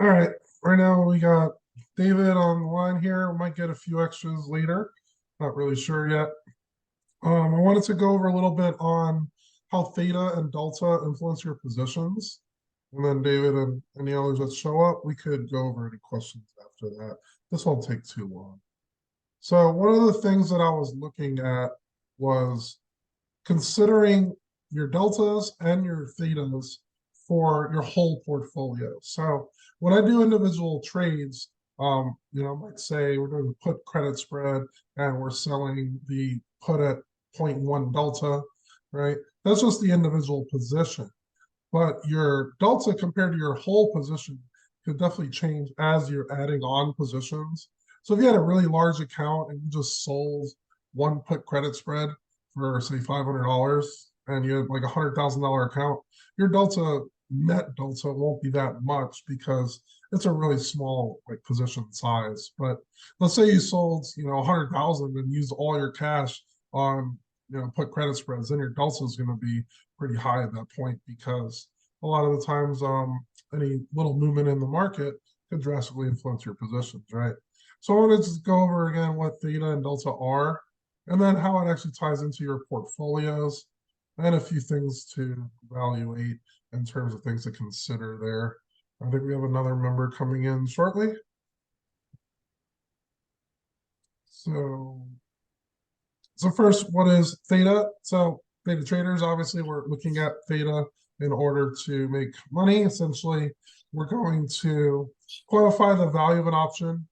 All right, right now we got David on the line here. We might get a few extras later. Not really sure yet. I wanted to go over a little bit on how theta and delta influence your positions. And then David and any others that show up, we could go over any questions after that. This won't take too long. So one of the things that I was looking at was considering your deltas and your thetas for your whole portfolio. So when I do individual trades, I might say we're doing a put credit spread and we're selling the put at 0.1 delta, right? That's just the individual position. But your delta compared to your whole position could definitely change as you're adding on positions. So if you had a really large account and you just sold one put credit spread for say $500 and you had like $100,000 account, your delta net delta won't be that much because it's a really small like position size. But let's say you sold 100,000 and used all your cash on put credit spreads, then your delta is going to be pretty high at that point because a lot of the times any little movement in the market could drastically influence your positions, right? So I want to just go over again what theta and delta are, and then how it actually ties into your portfolios, and a few things to evaluate in terms of things to consider there. I think we have another member coming in shortly. So first, what is theta? So theta traders, obviously, we're looking at theta in order to make money. Essentially, we're going to quantify the value of an option.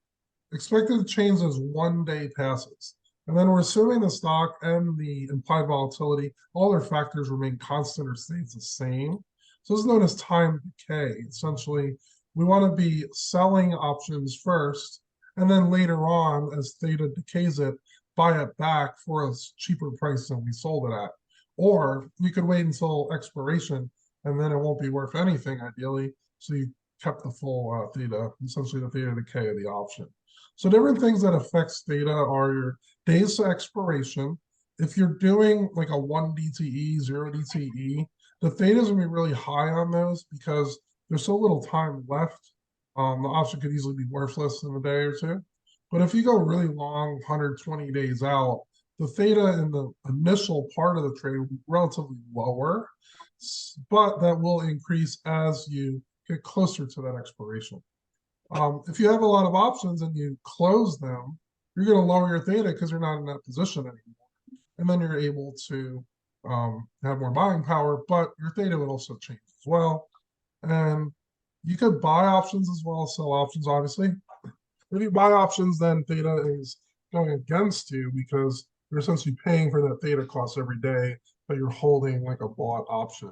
Expected change as 1 day passes. And then we're assuming the stock and the implied volatility, all their factors remain constant or stays the same. So this is known as time decay. Essentially, we want to be selling options first, and then later on, as theta decays it, buy it back for a cheaper price than we sold it at. Or you could wait until expiration, and then it won't be worth anything, ideally. So you kept the full theta, essentially the theta decay of the option. So different things that affects theta are your days to expiration. If you're doing like a 1 DTE, 0 DTE, the theta is going to be really high on those because there's so little time left. The option could easily be worthless in a day or two. But if you go really long, 120 days out, the theta in the initial part of the trade will be relatively lower, but that will increase as you get closer to that expiration. If you have a lot of options and you close them, you're going to lower your theta because you're not in that position anymore. And then you're able to have more buying power, but your theta would also change as well. And you could buy options as well as sell options, obviously. If you buy options, then theta is going against you because you're essentially paying for that theta cost every day, but you're holding like a bought option.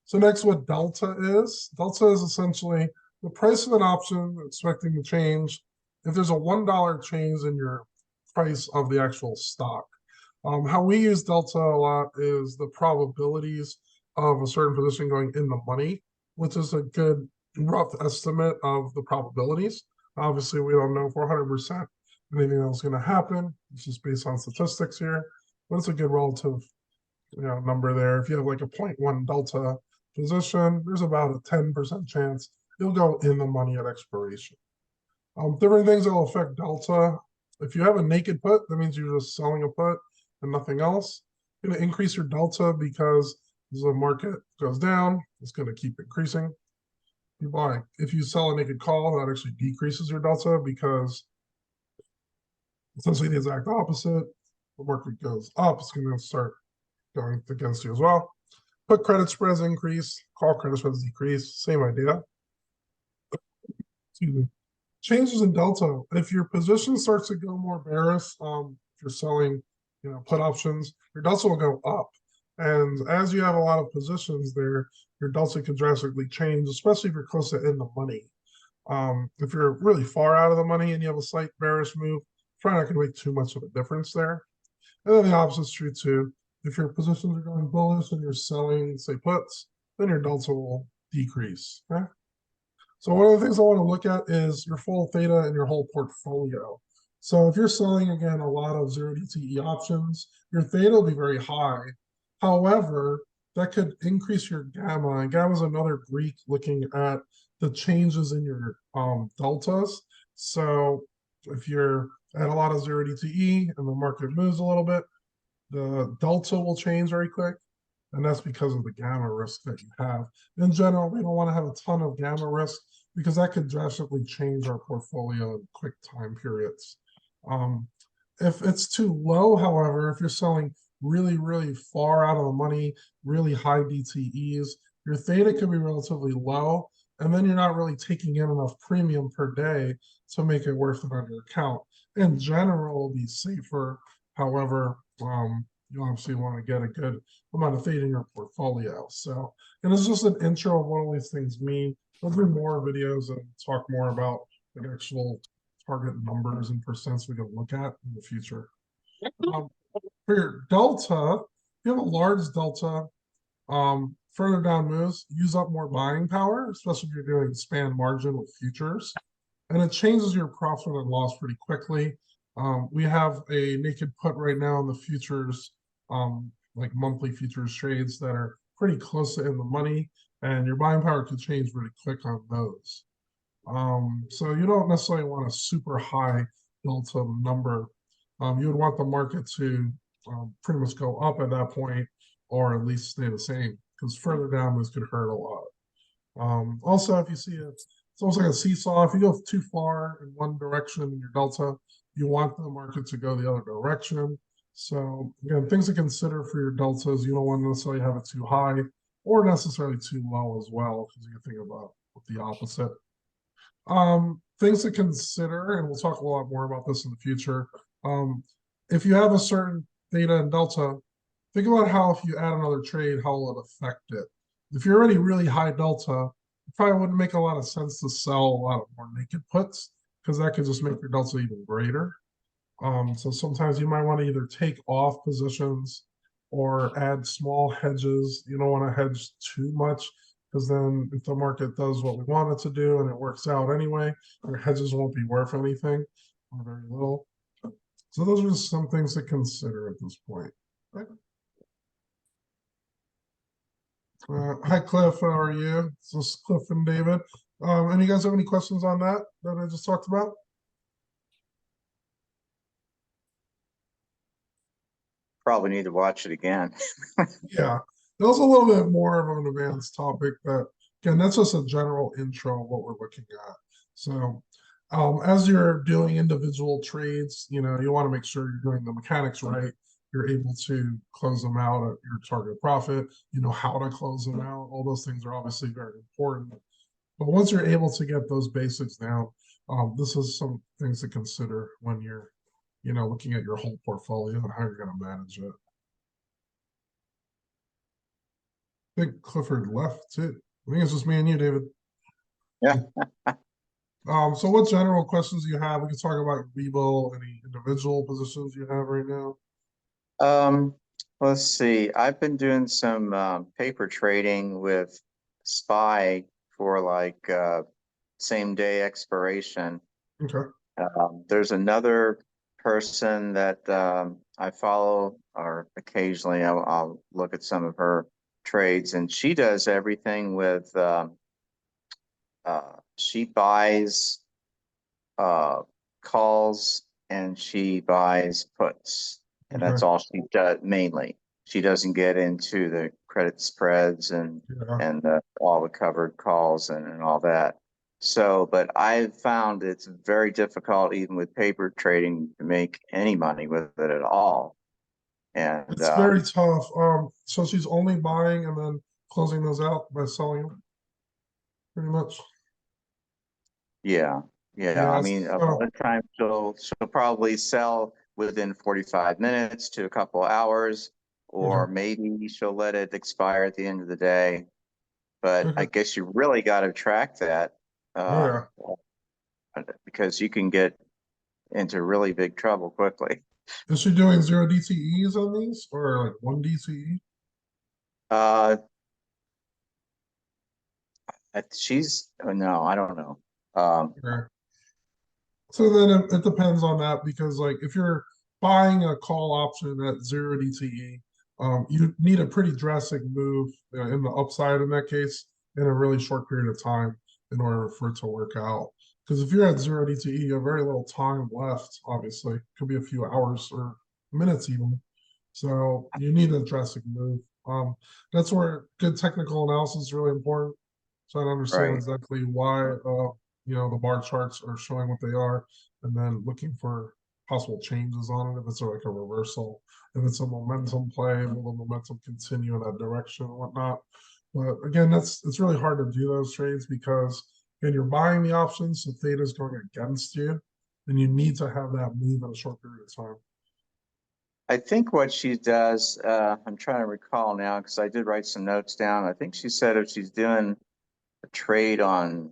So next, what delta is. Delta is essentially the price of an option expecting to change if there's a $1 change in your price of the actual stock. How we use delta a lot is the probabilities of a certain position going in the money, which is a good rough estimate of the probabilities. Obviously, we don't know for 100% anything that's going to happen. It's just based on statistics here, but it's a good relative number there. If you have like a 0.1 delta position, there's about a 10% chance you'll go in the money at expiration. Different things that will affect delta. If you have a naked put, that means you're just selling a put and nothing else. You're going to increase your delta because as the market goes down, it's going to keep increasing. If you sell a naked call, that actually decreases your delta because essentially the exact opposite. The market goes up, it's going to start going against you as well. Put credit spreads increase, call credit spreads decrease, same idea. Excuse me. Changes in delta. If your position starts to go more bearish, if you're selling, put options, your delta will go up. And as you have a lot of positions there, your delta can drastically change, especially if you're close to in the money. If you're really far out of the money and you have a slight bearish move, probably not going to make too much of a difference there. And then the opposite is true too. If your positions are going bullish and you're selling, say, puts, then your delta will decrease. Okay? So one of the things I want to look at is your full theta and your whole portfolio. So if you're selling, again, a lot of 0 DTE options, your theta will be very high. However, that could increase your gamma. And gamma is another Greek looking at the changes in your deltas. So if you're at a lot of zero DTE and the market moves a little bit, the delta will change very quick. And that's because of the gamma risk that you have. In general, we don't want to have a ton of gamma risk because that could drastically change our portfolio in quick time periods. Um, if it's too low, however, if you're selling really, really far out of the money, really high DTEs, your theta could be relatively low, and then you're not really taking in enough premium per day to make it worth it on your account. In general, it'll be safer. However, you obviously want to get a good amount of theta in your portfolio. So, and it's just an intro of what all these things mean. There'll be more videos and talk more about the actual target numbers and percents we can look at in the future. For your delta, if you have a large delta, further down moves, use up more buying power, especially if you're doing span margin with futures. And it changes your profit and loss pretty quickly. We have a naked put right now in the futures, like monthly futures trades that are pretty close to in the money, and your buying power could change really quick on those. So you don't necessarily want a super high delta number. You would want the market to pretty much go up at that point, or at least stay the same, because further down this could hurt a lot. Also, if you see it's almost like a seesaw. If you go too far in one direction in your delta, you want the market to go the other direction. So again, things to consider for your deltas. You don't want to necessarily have it too high or necessarily too low as well, because you can think about the opposite. Things to consider, and we'll talk a lot more about this in the future. If you have a certain theta and delta, think about how if you add another trade, how will it affect it? If you're already really high delta, it probably wouldn't make a lot of sense to sell a lot of more naked puts because that could just make your delta even greater. So sometimes you might want to either take off positions or add small hedges. You don't want to hedge too much because then if the market does what we want it to do and it works out anyway, your hedges won't be worth anything or very little. So those are just some things to consider at this point. Right? Hi, Cliff. How are you? This is Cliff and David. And you guys have any questions on that I just talked about? Probably need to watch it again. Yeah, that was a little bit more of an advanced topic, but again, that's just a general intro of what we're looking at. So, as you're doing individual trades, you want to make sure you're doing the mechanics right. You're able to close them out at your target profit. You know how to close them out. All those things are obviously very important. But once you're able to get those basics down, this is some things to consider when you're, looking at your whole portfolio and how you're going to manage it. I think Clifford left too. I think it's just me and you, David. Yeah. So what general questions do you have? We can talk about Webull, any individual positions you have right now. Let's see. I've been doing some paper trading with SPY for like same day expiration. Okay. There's another person that I follow, or occasionally I'll look at some of her trades, and she does everything with she buys calls and she buys puts, and that's Okay. all she does mainly. She doesn't get into the credit spreads and Yeah. all the covered calls and all that. So, but I've found it's very difficult, even with paper trading, to make any money with it at all. And It's very tough. So she's only buying and then closing those out by selling them, pretty much. yeah, yeah. I Yeah. mean, a lot So of times she'll probably sell within 45 minutes to a couple hours, or okay. maybe she'll let it expire at the end of the day. But I Okay. guess you really got to track that Oh uh, yeah. because you can get into really big trouble quickly. Is she doing zero DTEs on these or like one DTE? Uh, she's no, I don't know. Okay. So then it depends on that because like if you're buying a call option at zero DTE, You need a pretty drastic move in the upside in that case in a really short period of time in order for it to work out. Because if you're at zero DTE, you have very little time left, obviously. It could be a few hours or minutes even. So you need a drastic move. That's where good technical analysis is really important. So I understand Right. exactly why the bar charts are showing what they are, and then looking for possible changes on it if it's like a reversal, if it's a momentum play, will the momentum continue in that direction and whatnot. But again, it's really hard to do those trades because again, you're buying the options, so theta is going against you, and you need to have that move in a short period of time. I think what she does, I'm trying to recall now because I did write some notes down. I think she said if she's doing a trade on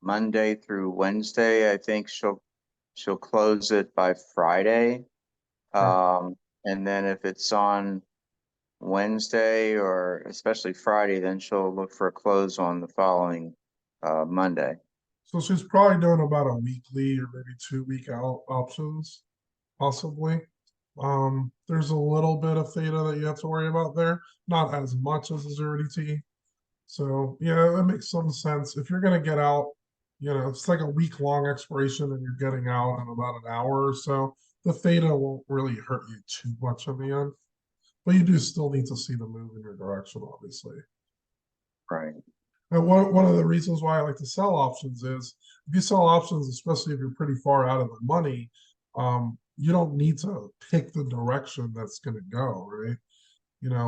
Monday through Wednesday, I think she'll close it by Friday. Right. And then if it's on Wednesday or especially Friday, then she'll look for a close on the following Monday. So she's probably doing about a weekly or maybe 2 week out options, possibly. There's a little bit of theta that you have to worry about there, not as much as the zero DT. So yeah, that makes some sense. If you're gonna get out, it's like a week long expiration and you're getting out in about an hour or so. The theta won't really hurt you too much in the end, but you do still need to see the move in your direction, obviously. Right. And one of the reasons why I like to sell options is if you sell options, especially if you're pretty far out of the money, you don't need to pick the direction that's going to go, right?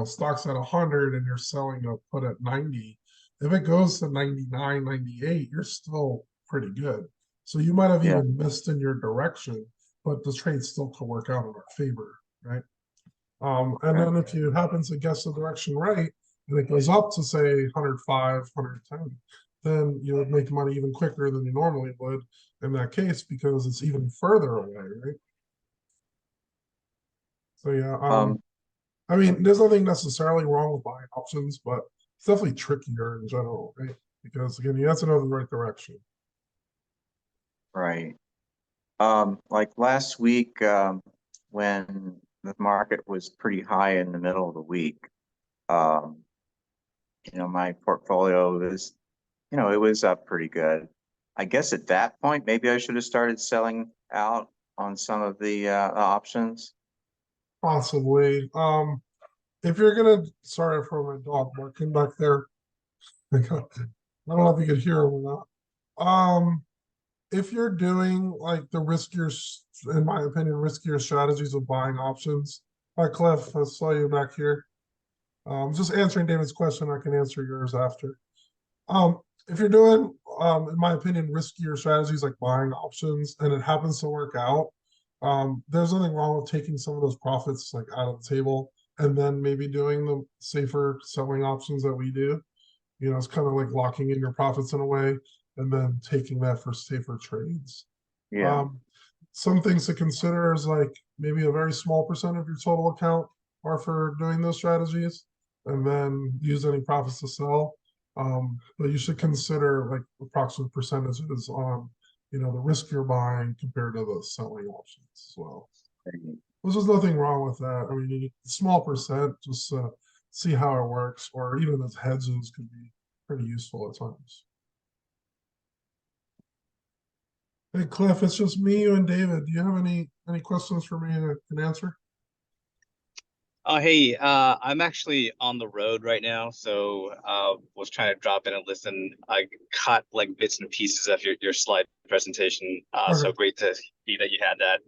Stock's at 100 and you're selling a put at 90. If it goes to 99, 98, you're still pretty good. So you might have Yeah. even missed in your direction, but the trade still could work out in our favor, right? And Okay. then if you happen to guess the direction right, and it goes up to say 105, 110, then you would make money even quicker than you normally would in that case because it's even further away, right? So yeah, Um, I mean, there's nothing necessarily wrong with buying options, but it's definitely trickier in general, right? Because again, you have to know the right direction. right. Like last week, when the market was pretty high in the middle of the week, um, my portfolio was, it was up pretty good. I guess at that point, maybe I should have started selling out on some of the options. Possibly. If you're gonna, sorry for my dog barking back there. I don't know if you could hear him or not. If you're doing like the riskier, in my opinion, riskier strategies of buying options. Hi, Cliff. I saw you back here. Just answering David's question. I can answer yours after. If you're doing, in my opinion, riskier strategies like buying options and it happens to work out, there's nothing wrong with taking some of those profits like out of the table and then maybe doing the safer selling options that we do. It's kind of like locking in your profits in a way and then taking that for safer trades. Yeah. Um, some things to consider is like maybe a very small percent of your total account are for doing those strategies and then use any profits to sell. But you should consider like approximate percentages on, the risk you're buying compared to the selling options as well. There's nothing wrong with that. I mean, a small percent, just see how it works, or even as hedges could be pretty useful at times. Hey Cliff, it's just me, you, and David. Do you have any questions for me that I can answer? Oh, hey, I'm actually on the road right now, so was trying to drop in and listen. I caught like bits and pieces of your slide presentation. So Okay. great to see that you had that.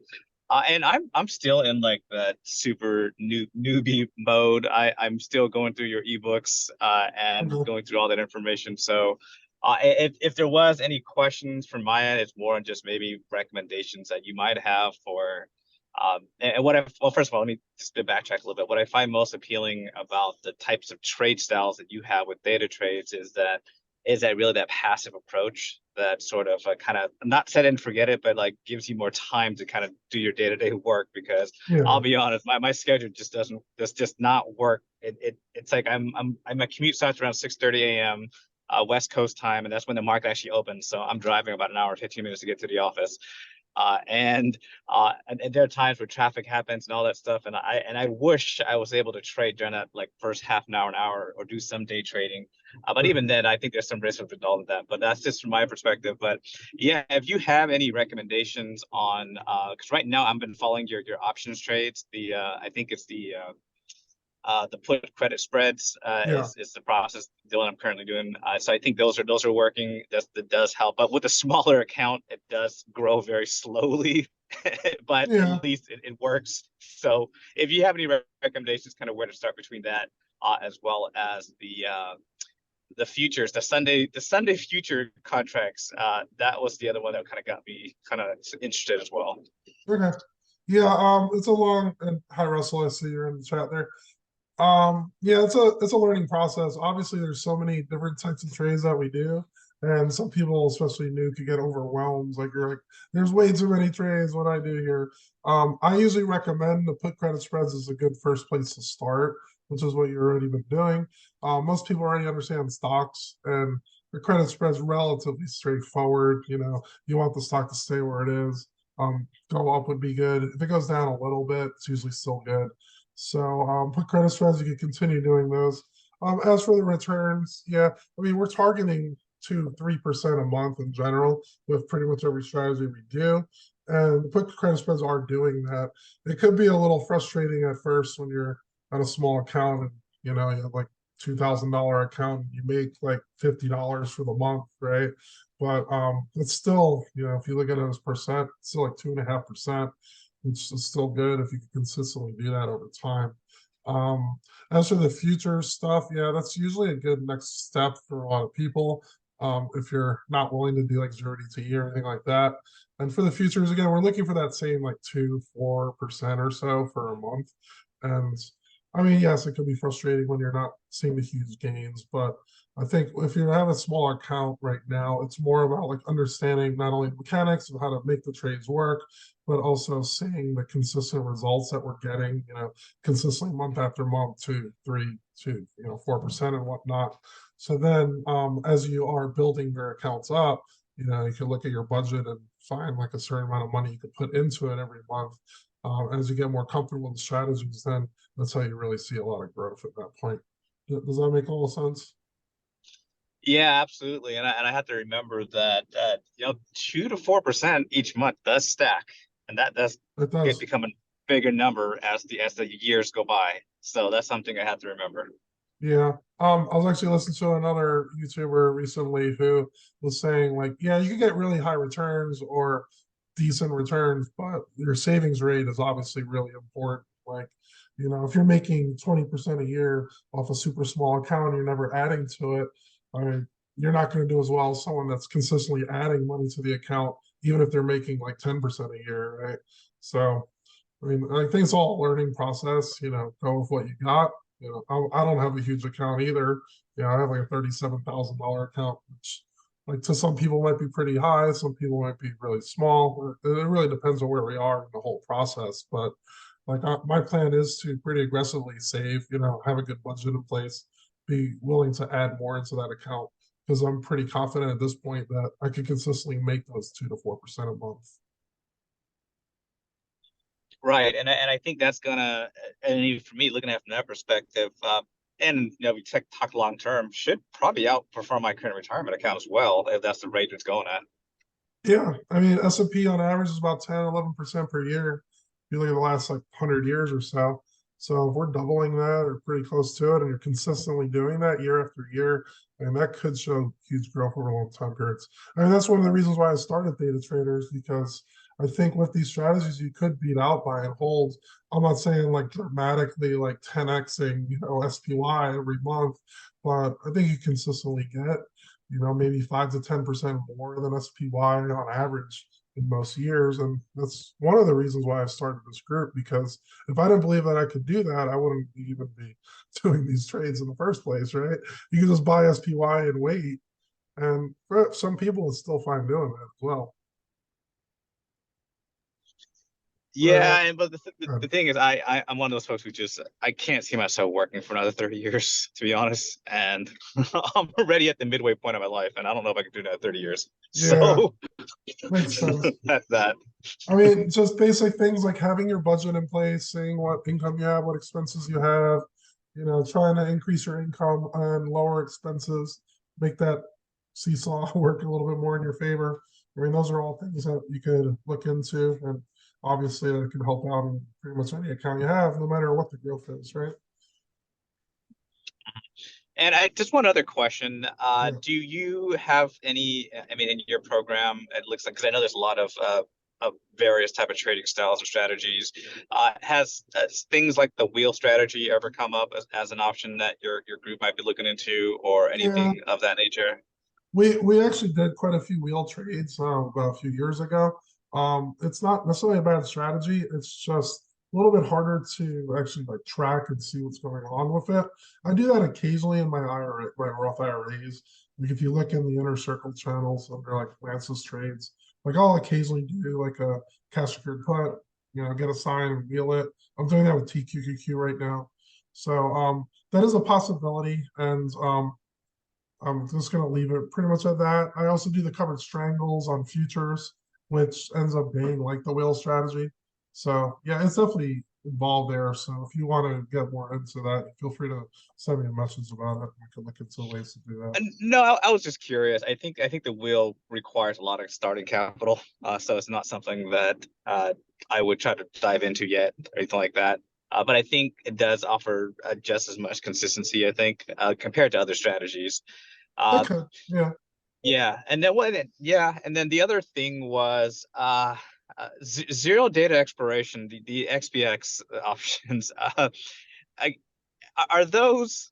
And I'm still in like that super newbie mode. I'm still going through your ebooks and Okay. going through all that information. So if there was any questions from my end, it's more on just maybe recommendations that you might have for and well, first of all, let me just backtrack a little bit. What I find most appealing about the types of trade styles that you have with data trades is that really that passive approach that sort of kind of not set and forget it, but like gives you more time to kind of do your day-to-day work. Because Yeah. I'll be honest, my schedule just doesn't just not work. It's like my commute starts around 6:30 a.m. West Coast time, and that's when the market actually opens. So I'm driving about an hour and 15 minutes to get to the office. And there are times where traffic happens and all that stuff, and I wish I was able to trade during that like first half an hour, or do some day trading. But even then, I think there's some risk with all of that. But that's just from my perspective. But yeah, if you have any recommendations on, because right now I've been following your options trades. I think it's the put credit spreads Yeah. is the process the one I'm currently doing. So I think those are working. That does help. But with a smaller account, it does grow very slowly, but Yeah. at least it works. So if you have any recommendations, kind of where to start between that, as well as the futures, the Sunday future contracts, that was the other one that kind of got me kind of interested as well. Okay. Yeah, it's a long and hi Russell, I see you're in the chat there. Yeah, it's a learning process. Obviously, there's so many different types of trades that we do, and some people, especially new, could get overwhelmed. Like you're like, there's way too many trades. What I do here, I usually recommend the put credit spreads is a good first place to start, which is what you've already been doing. Most people already understand stocks, and the credit spread's relatively straightforward. You know, you want the stock to stay where it is. Go up would be good. If it goes down a little bit, it's usually still good. So put credit spreads, you can continue doing those. As for the returns, yeah, I mean, we're targeting 2-3% a month in general with pretty much every strategy we do. And put credit spreads are doing that. It could be a little frustrating at first when you're at a small account and you have like $2,000 account, you make like $50 for the month, right? But it's still, if you look at it as percent, it's still like 2.5%, which is still good if you can consistently do that over time. As for the future stuff, yeah, that's usually a good next step for a lot of people. If you're not willing to do like 0 DTE or anything like that. And for the futures, again, we're looking for that same like 2-4% or so for a month. And I mean, yes, it could be frustrating when you're not seeing the huge gains, but I think if you have a small account right now, it's more about like understanding not only the mechanics of how to make the trades work, but also seeing the consistent results that we're getting, consistently month after month, 2, 3, 2, 4% and whatnot. So then as you are building your accounts up, you can look at your budget and find like a certain amount of money you can put into it every month. As you get more comfortable with the strategies, then that's how you really see a lot of growth at that point. Does that make a little sense? Yeah, absolutely. And I have to remember that 2 to 4% each month does stack, and that does become a bigger number as the years go by. So that's something I have to remember. Yeah. I was actually listening to another YouTuber recently who was saying like, yeah, you can get really high returns or decent returns, but your savings rate is obviously really important. Like, if you're making 20% a year off a super small account, you're never adding to it. I mean, you're not going to do as well as someone that's consistently adding money to the account, even if they're making like 10% a year, right? So, I mean, I think it's all a learning process. Go with what you got. I don't have a huge account either. I have like a $37,000 account, which like to some people might be pretty high, some people might be really small. It really depends on where we are in the whole process. But like my plan is to pretty aggressively save, have a good budget in place, be willing to add more into that account because I'm pretty confident at this point that I could consistently make those 2 to 4% a month. Right, and I think that's gonna, and even for me, looking at it from that perspective, and we talk long term, should probably outperform my current retirement account as well, if that's the rate it's going at. Yeah, I mean S&P on average is about 10-11% per year. If you look at the last like 100 years or so. So if we're doubling that or pretty close to it, and you're consistently doing that year after year, and that could show huge growth over long time periods. I mean, that's one of the reasons why I started Theta Traders, because I think with these strategies you could beat out buy and hold. I'm not saying like dramatically like 10xing, SPY every month, but I think you consistently get maybe 5 to 10% more than SPY on average in most years. And that's one of the reasons why I started this group, because if I didn't believe that I could do that, I wouldn't even be doing these trades in the first place, right? You can just buy SPY and wait. And for some people, it's still fine doing that as well. Yeah, but the thing is, I'm one of those folks who I can't see myself working for another 30 years, to be honest. And I'm already at the midway point of my life, and I don't know if I can do another 30 years. Yeah, So makes sense. that's that. I mean, just basic things like having your budget in place, seeing what income you have, what expenses you have, trying to increase your income and lower expenses, make that seesaw work a little bit more in your favor. I mean, those are all things that you could look into, and obviously that can help out in pretty much any account you have, no matter what the growth is, right? And I just one other question. Yeah. Do you have any, I mean, in your program, it looks like, because I know there's a lot of various type of trading styles and strategies. Has things like the wheel strategy ever come up as an option that your group might be looking into, or Yeah, anything of that nature? we actually did quite a few wheel trades about a few years ago. It's not necessarily a bad strategy. It's just a little bit harder to actually like track and see what's going on with it. I do that occasionally in my IRA, my Roth IRAs. Like if you look in the inner circle channels under like Lance's trades, like I'll occasionally do like a cash secured put, get a sign and wheel it. I'm doing that with TQQQ right now. So that is a possibility, and I'm just going to leave it pretty much at that. I also do the covered strangles on futures, which ends up being like the whale strategy. So yeah, it's definitely involved there. So if you want to get more into that, feel free to send me a message about it. We can look into ways to do that. No, I was just curious. I think the wheel requires a lot of starting capital, so it's not something that I would try to dive into yet or anything like that. But I think it does offer just as much consistency, I think, compared to other strategies. Uh, Okay. Yeah. yeah, and then what? Yeah, and then the other thing was zero data expiration, the XPX options. I, are those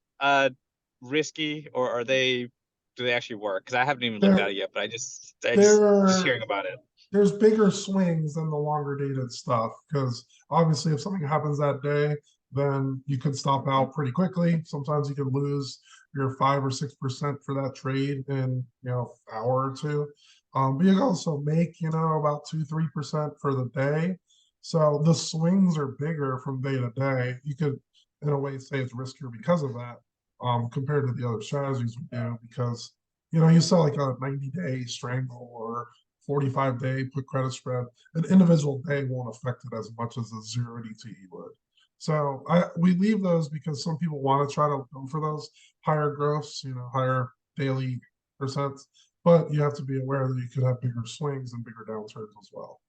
risky, or are they? Do they actually work? Because I haven't even looked at There it yet, but just there hearing about it. there's bigger swings than the longer dated stuff because obviously if something happens that day, then you could stop out pretty quickly. Sometimes you could lose your 5 or 6% for that trade in hour or two. But you can also make about 2-3% for the day. So the swings are bigger from day to day. You could in a way say it's riskier because of that, compared to the other strategies we do because you sell like a 90-day strangle or 45-day put credit spread, an individual day won't affect it as much as a zero DTE would. So we leave those because some people want to try to go for those higher growths, higher daily percents, but you have to be aware that you could have bigger swings and bigger downturns as well.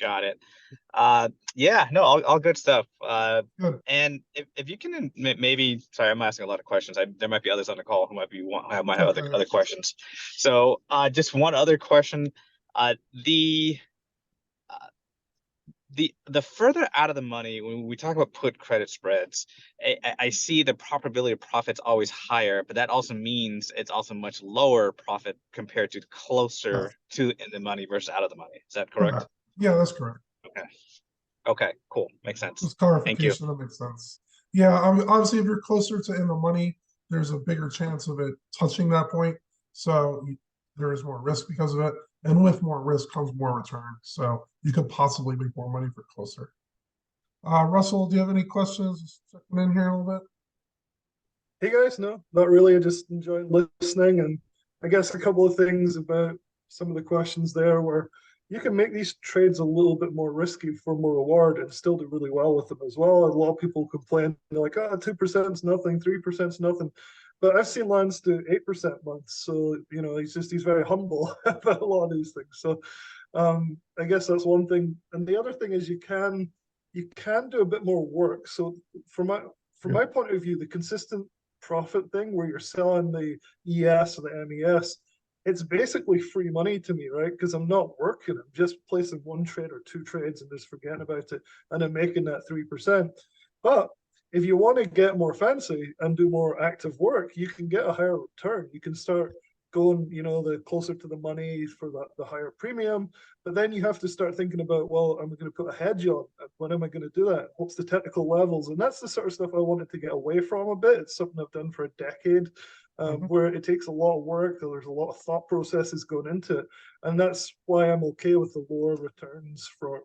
Got it. Yeah, no, all good stuff. Good. And if you can maybe, sorry, I'm asking a lot of questions. There might be others on the call who might have Okay. other questions. So just one other question. Uh, the the further out of the money when we talk about put credit spreads, I see the probability of profits always higher, but that also means it's also much lower profit compared to closer Yes. to in the money versus out of the money. Is that Correct. correct? Yeah, that's correct. Okay. Okay, cool. Makes sense. Just Thank you. clarification, that makes sense. Yeah, obviously, if you're closer to in the money, there's a bigger chance of it touching that point. So there is more risk because of it. And with more risk comes more return. So you could possibly make more money for closer. Russell, do you have any questions? Just checking in here a little bit. Hey guys, no, not really. I just enjoyed listening, and I guess a couple of things about some of the questions there where you can make these trades a little bit more risky for more reward and still do really well with them as well. A lot of people complain, they're like, oh, 2% is nothing, 3% is nothing. But I've seen Lance do 8% months. So, he's very humble about a lot of these things. So I guess that's one thing. And the other thing is you can do a bit more work. So from my point of view, the consistent profit thing where you're selling the ES or the MES, it's basically free money to me, right? Because I'm not working. I'm just placing one trade or two trades and just forgetting about it. And I'm making that 3%. But if you want to get more fancy and do more active work, you can get a higher return. You can start going, the closer to the money for the higher premium. But then you have to start thinking about, well, am I going to put a hedge on? When am I going to do that? What's the technical levels? And that's the sort of stuff I wanted to get away from a bit. It's something I've done for a decade, where it takes a lot of work. There's a lot of thought processes going into it. And that's why I'm okay with the lower returns for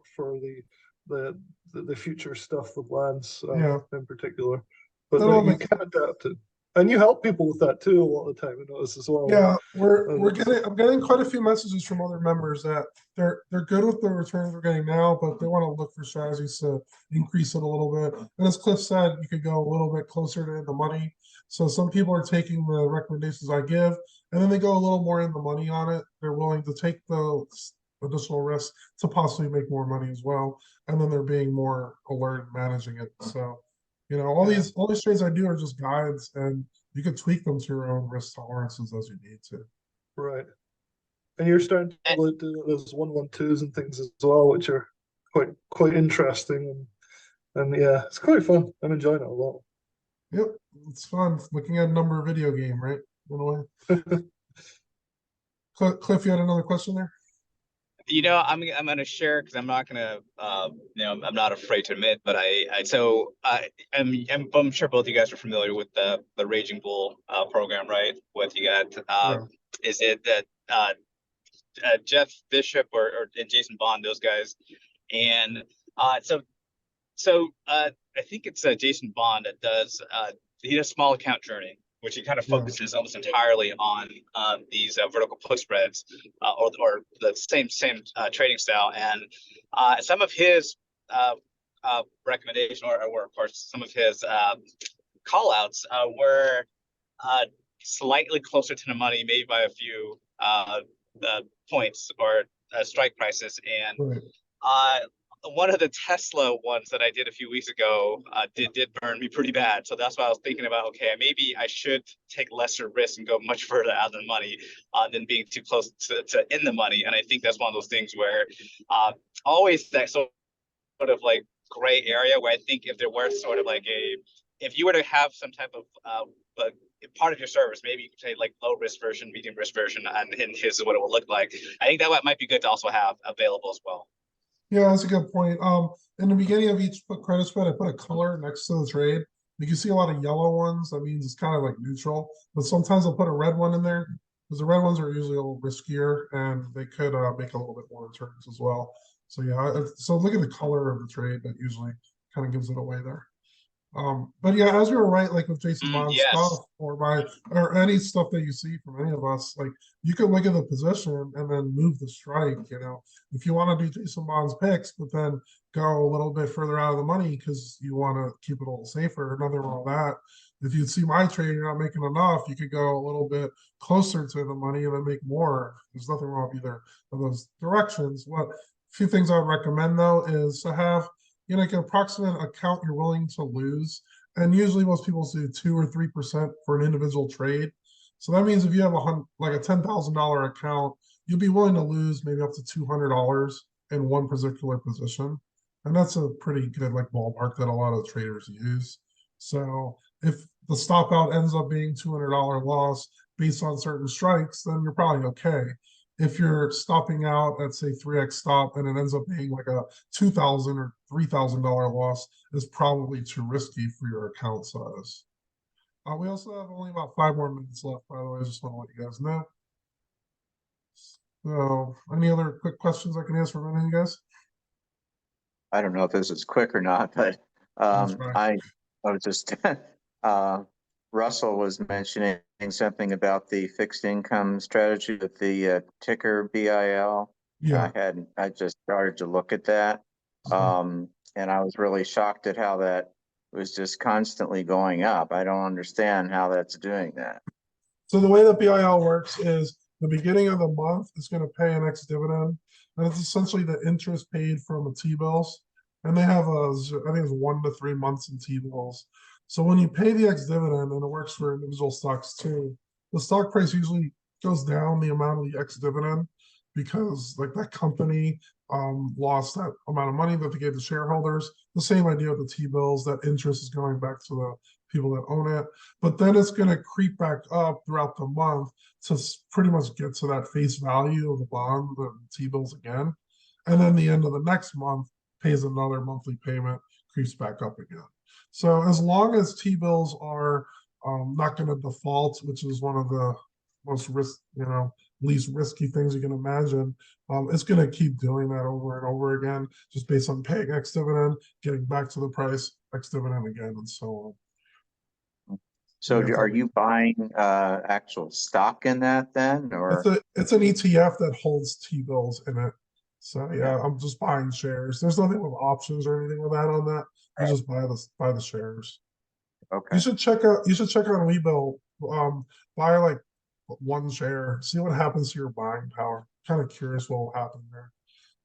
the future stuff with Lance Yeah. in particular. But That all you makes can adapt it. And you help people with that too a lot of the time, I notice as well. Yeah, Um, I'm getting quite a few messages from other members that they're good with the returns we're getting now, but they want to look for strategies to increase it a little bit. And as Cliff said, you could go a little bit closer to the money. So some people are taking the recommendations I give, and then they go a little more in the money on it. They're willing to take the additional risk to possibly make more money as well. And then they're being more alert in managing it. So, all Yeah. these trades I do are just guides, and you can tweak them to your own risk tolerances as you need to. Right. And you're starting to do those 112s and things as well, which are quite interesting, and yeah, it's quite fun. I'm enjoying it a lot. Yep, it's fun looking at a number video game, right? In a way. Cliff, you had another question there? I'm gonna share because I'm not gonna I'm not afraid to admit, but I'm sure both of you guys are familiar with the Raging Bull program, right? What you got? Yeah. Is it that Jeff Bishop or Jason Bond, those guys, and I think it's Jason Bond that does he does small account journey, which he kind of focuses almost entirely on these vertical put spreads or the same trading style, and some of his recommendation or of course some of his call outs were slightly closer to the money, maybe by a few points or strike prices, and Right. one of the Tesla ones that I did a few weeks ago did burn me pretty bad. So that's why I was thinking about, okay, maybe I should take lesser risk and go much further out of the money than being too close to in the money. And I think that's one of those things where always that sort of like gray area where I think if there were sort of like if you were to have some type of part of your service, maybe you could say like low risk version, medium risk version, and here's what it will look like. I think that might be good to also have available as well. Yeah, that's a good point. In the beginning of each credit spread, I put a color next to the trade. You can see a lot of yellow ones. That means it's kind of like neutral. But sometimes I'll put a red one in there because the red ones are usually a little riskier and they could make a little bit more returns as well. So yeah, so look at the color of the trade. That usually kind of gives it away there. But yeah, as you were right, like with Jason Bond's stuff or any stuff that you see from any of us, like you can look at the position and then move the strike. If you want to do Jason Bond's picks, but then go a little bit further out of the money because you want to keep it a little safer, nothing wrong with that. If you see my trade, you're not making enough, you could go a little bit closer to the money and then make more. There's nothing wrong with either of those directions. What few things I would recommend though is to have like an approximate account you're willing to lose. And usually most people do 2 or 3% for an individual trade. So that means if you have like a $10,000 account, you'll be willing to lose maybe up to $200 in one particular position. And that's a pretty good like ballpark that a lot of traders use. So if the stop out ends up being $200 loss based on certain strikes, then you're probably okay. If you're stopping out at say 3x stop and it ends up being like a $2,000 or $3,000 loss, is probably too risky for your account size. We also have only about 5 more minutes left, by the way. I just want to let you guys know. So, any other quick questions I can answer from any of you guys? I don't know if this is quick or not, but I was just Russell was mentioning something about the fixed income strategy with the ticker BIL. Yeah. I just started to look at that. And I was really shocked at how that was just constantly going up. I don't understand how that's doing that. So the way that BIL works is the beginning of the month is going to pay an ex-dividend, and it's essentially the interest paid from the T-bills. And they have I think it's 1 to 3 months in T-bills. So when you pay the ex-dividend, and it works for individual stocks too, the stock price usually goes down the amount of the ex-dividend because like that company lost that amount of money that they gave the shareholders. The same idea with the T-bills, that interest is going back to the people that own it. But then it's going to creep back up throughout the month to pretty much get to that face value of the bond, the T-bills again. And then the end of the next month pays another monthly payment, creeps back up again. So as long as T-bills are not going to default, which is one of the most least risky things you can imagine, it's going to keep doing that over and over again, just based on paying ex-dividend, getting back to the price, ex-dividend again, and so on. So Yeah, are you buying actual stock in that then, or? It's an ETF that holds T-bills in it. So yeah, I'm just buying shares. There's nothing with options or anything with that on that. You just buy the shares. Okay, You should check out on Webull. Buy like one share, see what happens to your buying power. Kind of curious what will happen there.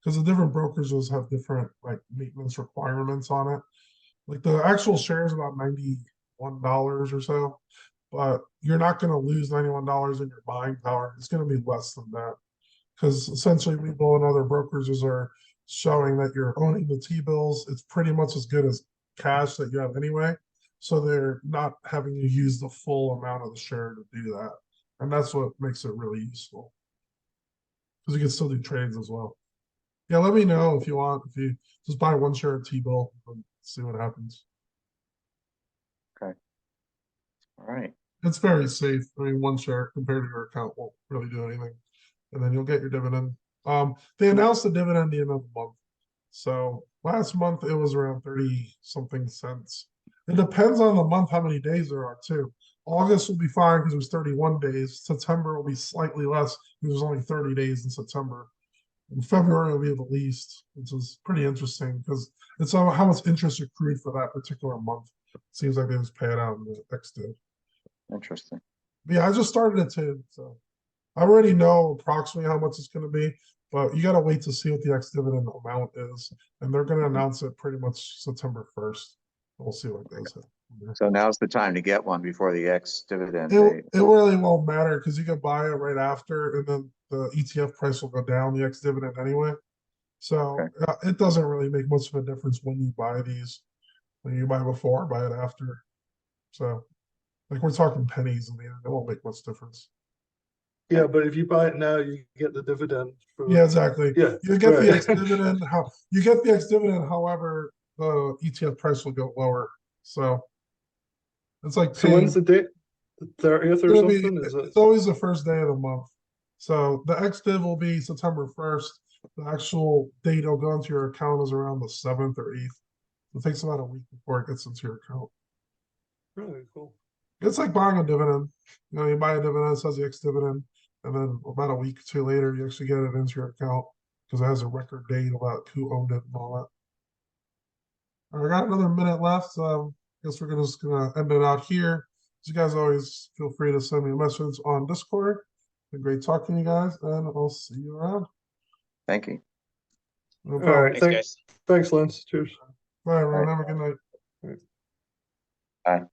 Because the different brokerages have different like maintenance requirements on it. Like the actual share is about $91 or so, but you're not going to lose $91 in your buying power. It's going to be less than that because essentially Webull and other brokerages are showing that you're owning the T-bills. It's pretty much as good as cash that you have anyway. So they're not having you use the full amount of the share to do that. And that's what makes it really useful. Because you can still do trades as well. Yeah, let me know if you want. If you just buy one share of T-bill and see what happens. all right. It's very safe. I mean, one share compared to your account won't really do anything. And then you'll get your dividend. They announced the dividend the end of the month. So last month it was around 30 something cents. It depends on the month how many days there are too. August will be fine because it was 31 days. September will be slightly less because there's only 30 days in September. In February will be the least, which is pretty interesting because it's how much interest accrued for that particular month. It seems like they just pay it out in the next day. Interesting. But yeah, I just started it too, so I already know approximately how much it's going to be, but you got to wait to see what the ex-dividend amount is, and they're going to announce it pretty much September 1st. We'll see what goes. So now's the time to get one before the ex-dividend It date. really won't matter because you can buy it right after, and then the ETF price will go down the ex-dividend anyway. So Okay. it doesn't really make much of a difference when you buy these. When you buy before, buy it after. So, like we're talking pennies in the end. It won't make much difference. Yeah, but if you buy it now, you get the dividend. Yeah, exactly. Yeah, You get the right. ex-dividend. You get the ex-dividend, however, the ETF price will go lower. So it's like So when's paying. the date? The 30th or It'll be. something? Is it? It's always the first day of the month. So the ex-div will be September 1st. The actual date it'll go into your account is around the 7th or 8th. It takes about a week before it gets into your account. Really cool. It's like buying a dividend. You know, you buy a dividend, it says the ex-dividend, and then about a week or two later, you actually get it into your account because it has a record date about who owned it and all that. All right, I got another minute left. Guess we're just gonna end it out here. As you guys always feel free to send me a message on Discord. Been great talking to you guys, and I'll see you around. Thank you. No All problem. right. Thanks, guys. Thanks, Lance. Cheers. Bye, everyone. All right. Have a good night. Bye.